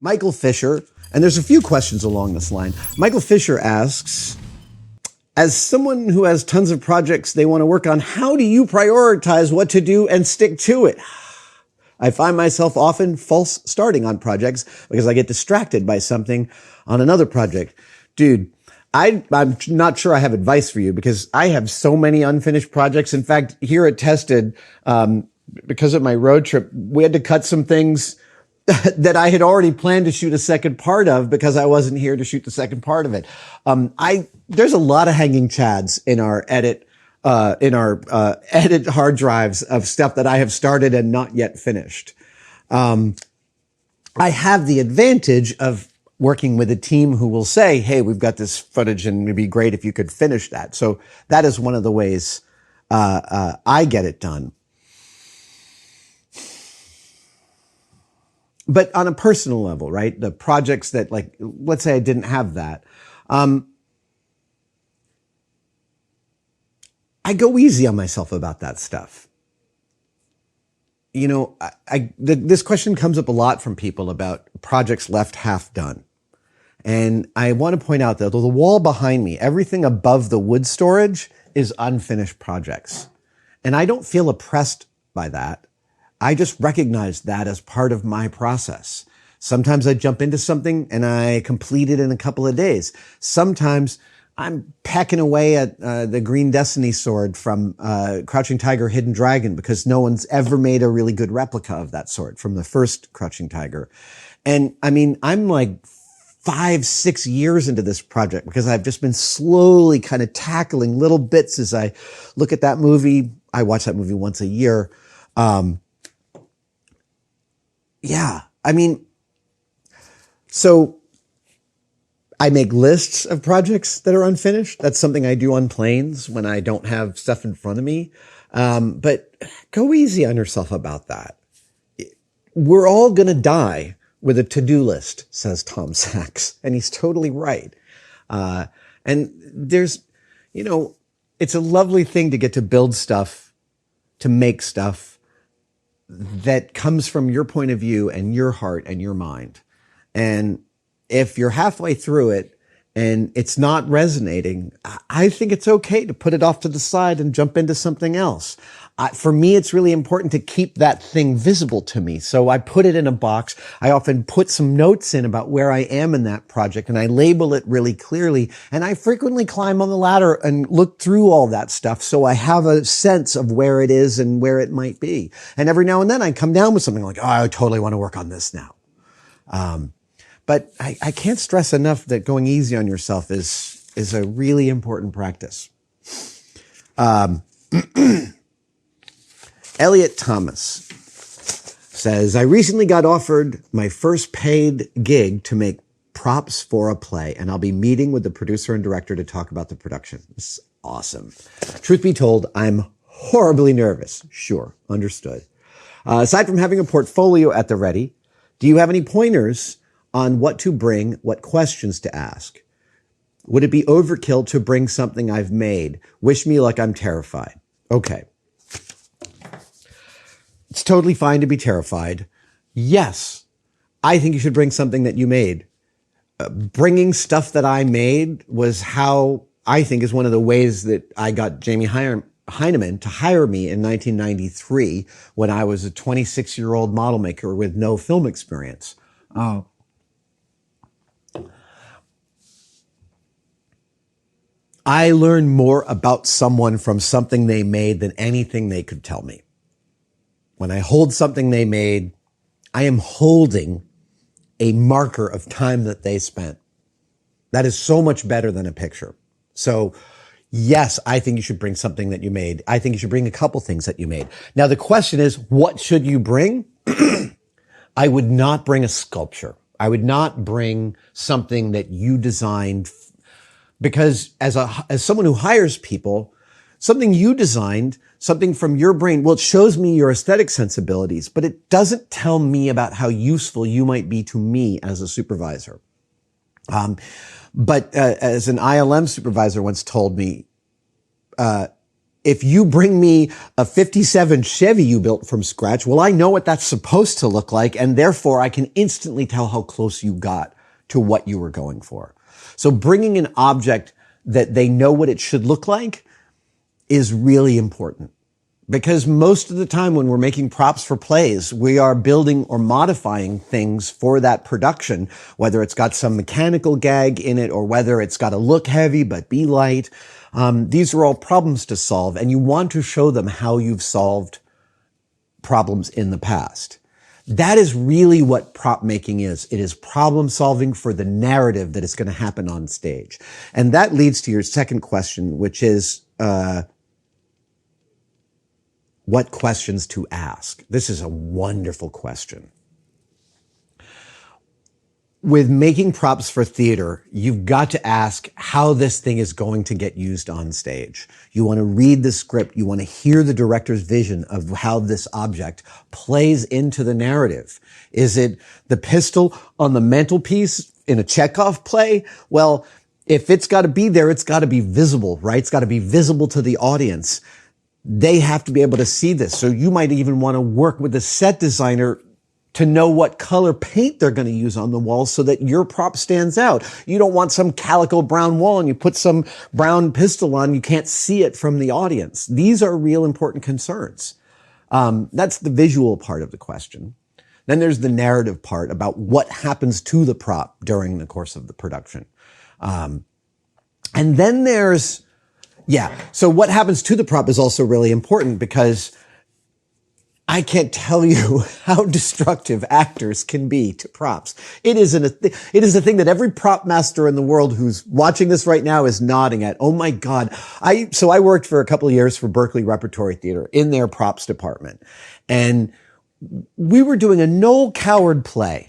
Michael Fisher, and there's a few questions along this line. Michael Fisher asks, as someone who has tons of projects they want to work on, how do you prioritize what to do and stick to it? I find myself often false starting on projects because I get distracted by something on another project. Dude, I'm not sure I have advice for you because I have so many unfinished projects. In fact, here at Tested, because of my road trip, we had to cut some things that I had already planned to shoot a second part of because I wasn't here to shoot the second part of it. There's a lot of hanging chads in our edit hard drives of stuff that I have started and not yet finished. I have the advantage of working with a team who will say, hey, we've got this footage and it'd be great if you could finish that. So that is one of the ways, I get it done. But on a personal level, right? The projects that, like, let's say I didn't have that. I go easy on myself about that stuff. You know, this question comes up a lot from people about projects left half done. And I want to point out that the wall behind me, everything above the wood storage is unfinished projects. And I don't feel oppressed by that. I just recognize that as part of my process. Sometimes I jump into something and I complete it in a couple of days. Sometimes I'm pecking away at the Green Destiny sword from Crouching Tiger, Hidden Dragon because no one's ever made a really good replica of that sword from the first Crouching Tiger. And I mean, I'm like 5-6 years into this project because I've just been slowly kind of tackling little bits as I look at that movie. I watch that movie once a year. Yeah, I mean, so I make lists of projects that are unfinished. That's something I do on planes when I don't have stuff in front of me. But go easy on yourself about that. We're all going to die with a to-do list, says Tom Sachs. And he's totally right. And there's, you know, it's a lovely thing to get to build stuff, to make stuff that comes from your point of view and your heart and your mind. And if you're halfway through it and it's not resonating, I think it's okay to put it off to the side and jump into something else. For me, it's really important to keep that thing visible to me. So I put it in a box. I often put some notes in about where I am in that project and I label it really clearly. And I frequently climb on the ladder and look through all that stuff. So I have a sense of where it is and where it might be. And every now and then I come down with something like, oh, I totally want to work on this now. But I can't stress enough that going easy on yourself is a really important practice. Elliot Thomas says, I recently got offered my first paid gig to make props for a play, and I'll be meeting with the producer and director to talk about the production. This is awesome. Truth be told, I'm horribly nervous. Sure, understood. Aside from having a portfolio at the ready, do you have any pointers on what to bring, what questions to ask? Would it be overkill to bring something I've made? Wish me luck, I'm terrified. Okay. It's totally fine to be terrified. Yes, I think you should bring something that you made. Bringing stuff that I made was how I think is one of the ways that I got Jamie Heineman to hire me in 1993 when I was a 26-year-old model maker with no film experience. I learned more about someone from something they made than anything they could tell me. When I hold something they made, I am holding a marker of time that they spent. That is so much better than a picture. So yes, I think you should bring something that you made. I think you should bring a couple things that you made. Now the question is, what should you bring? I would not bring a sculpture. I would not bring something that you designed, because as someone who hires people, something you designed, something from your brain, well, it shows me your aesthetic sensibilities, but it doesn't tell me about how useful you might be to me as a supervisor. But as an ILM supervisor once told me, if you bring me a 57 Chevy you built from scratch, well, I know what that's supposed to look like, and therefore I can instantly tell how close you got to what you were going for. So bringing an object that they know what it should look like is really important. Because most of the time when we're making props for plays, we are building or modifying things for that production, whether it's got some mechanical gag in it or whether it's got to look heavy but be light. These are all problems to solve, and you want to show them how you've solved problems in the past. That is really what prop making is. It is problem solving for the narrative that is going to happen on stage. And that leads to your second question, which is, what questions to ask? This is a wonderful question. With making props for theater, you've got to ask how this thing is going to get used on stage. You want to read the script. You want to hear the director's vision of how this object plays into the narrative. Is it the pistol on the mantelpiece in a Chekhov play? Well, if it's got to be there, it's got to be visible, right? It's got to be visible to the audience. They have to be able to see this. So you might even want to work with the set designer to know what color paint they're going to use on the walls so that your prop stands out. You don't want some calico brown wall and you put some brown pistol on, you can't see it from the audience. These are real important concerns. That's the visual part of the question. Then there's the narrative part about what happens to the prop during the course of the production. And then there's, so what happens to the prop is also really important because I can't tell you how destructive actors can be to props. It is a thing that every prop master in the world who's watching this right now is nodding at. Oh my God. I worked for a couple of years for Berkeley Repertory Theater in their props department. And we were doing a Noel Coward play.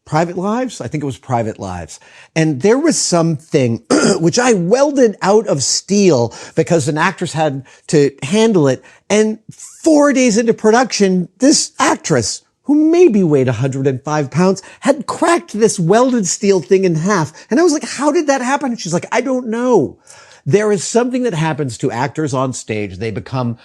Private Lives? I think it was Private Lives. And there was something which I welded out of steel because an actress had to handle it. And 4 days into production, this actress, who maybe weighed 105 pounds, had cracked this welded steel thing in half. And I was like, how did that happen? And she's like, I don't know. There is something that happens to actors on stage. They become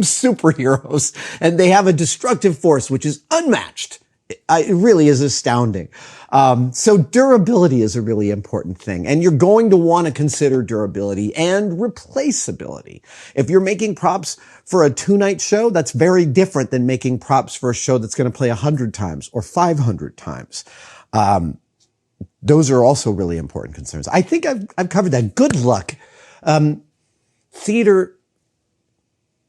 superheroes, and they have a destructive force, which is unmatched. It really is astounding. So durability is a really important thing, and you're going to want to consider durability and replaceability. If you're making props for a 2-night show, that's very different than making props for a show that's going to play 100 times or 500 times. Those are also really important concerns. I think I've covered that. Good luck. Theater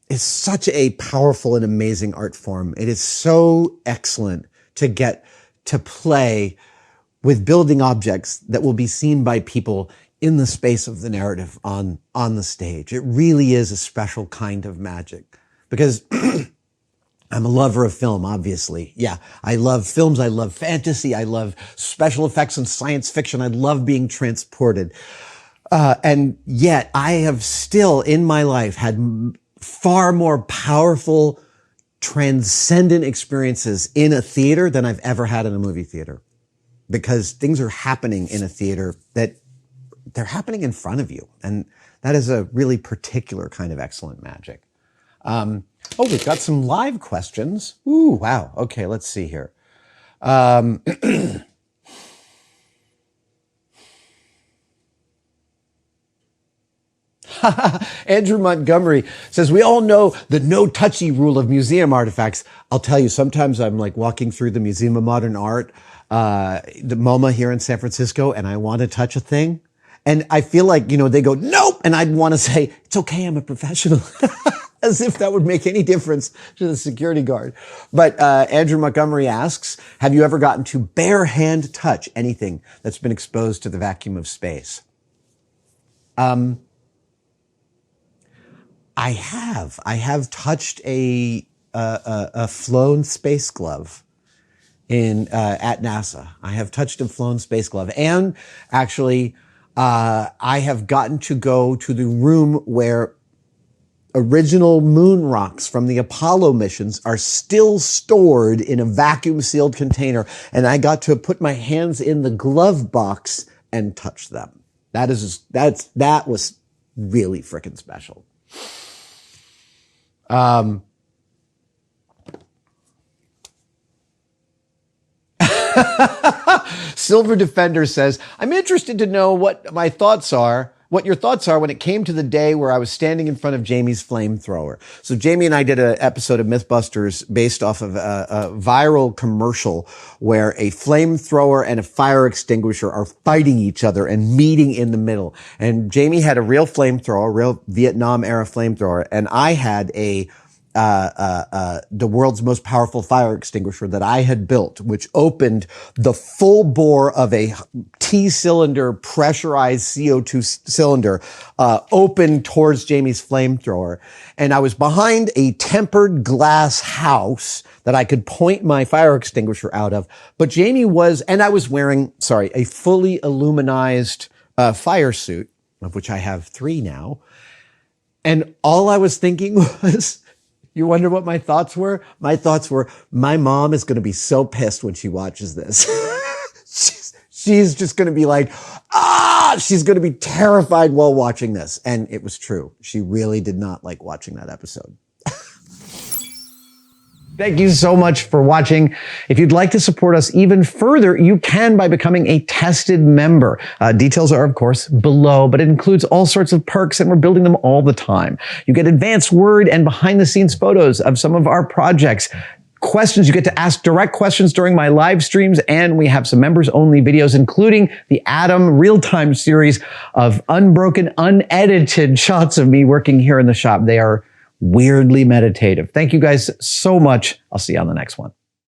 is such a powerful and amazing art form. It is so excellent to get to play with building objects that will be seen by people in the space of the narrative on the stage. It really is a special kind of magic because I'm a lover of film, obviously. Yeah, I love films. I love fantasy. I love special effects and science fiction. I love being transported. And yet I have still in my life had far more powerful, transcendent experiences in a theater than I've ever had in a movie theater. Because things are happening in a theater that they're happening in front of you. And that is a really particular kind of excellent magic. We've got some live questions. Ooh, wow. Okay, let's see here. Andrew Montgomery says, we all know the no touchy rule of museum artifacts. I'll tell you, sometimes I'm like walking through the Museum of Modern Art, the MoMA here in San Francisco, and I want to touch a thing. And I feel like, they go, nope. And I'd want to say, it's okay, I'm a professional. As if that would make any difference to the security guard. But Andrew Montgomery asks, have you ever gotten to bare hand touch anything that's been exposed to the vacuum of space? I have touched a flown space glove at NASA. I have touched a flown space glove. And actually, I have gotten to go to the room where original moon rocks from the Apollo missions are still stored in a vacuum sealed container. And I got to put my hands in the glove box and touch them. That was really freaking special. Silver Defender says, I'm interested to know what your thoughts are when it came to the day where I was standing in front of Jamie's flamethrower. So Jamie and I did an episode of Mythbusters based off of a viral commercial where a flamethrower and a fire extinguisher are fighting each other and meeting in the middle. And Jamie had a real flamethrower, a real Vietnam era flamethrower, and I had the world's most powerful fire extinguisher that I had built, which opened the full bore of a T-cylinder pressurized CO2 cylinder, open towards Jamie's flamethrower. And I was behind a tempered glass house that I could point my fire extinguisher out of. But Jamie was, and I was wearing, a fully illuminized fire suit, of which I have 3 now. And all I was thinking was, you wonder what my thoughts were? My thoughts were, my mom is going to be so pissed when she watches this. She's just going to be like, she's going to be terrified while watching this. And it was true. She really did not like watching that episode. Thank you so much for watching. If you'd like to support us even further, you can by becoming a tested member. Details are, of course, below, but it includes all sorts of perks, and we're building them all the time. You get advanced word and behind-the-scenes photos of some of our projects. Questions, you get to ask direct questions during my live streams, and we have some members-only videos, including the Adam real-time series of unbroken, unedited shots of me working here in the shop. They are weirdly meditative. Thank you guys so much. I'll see you on the next one.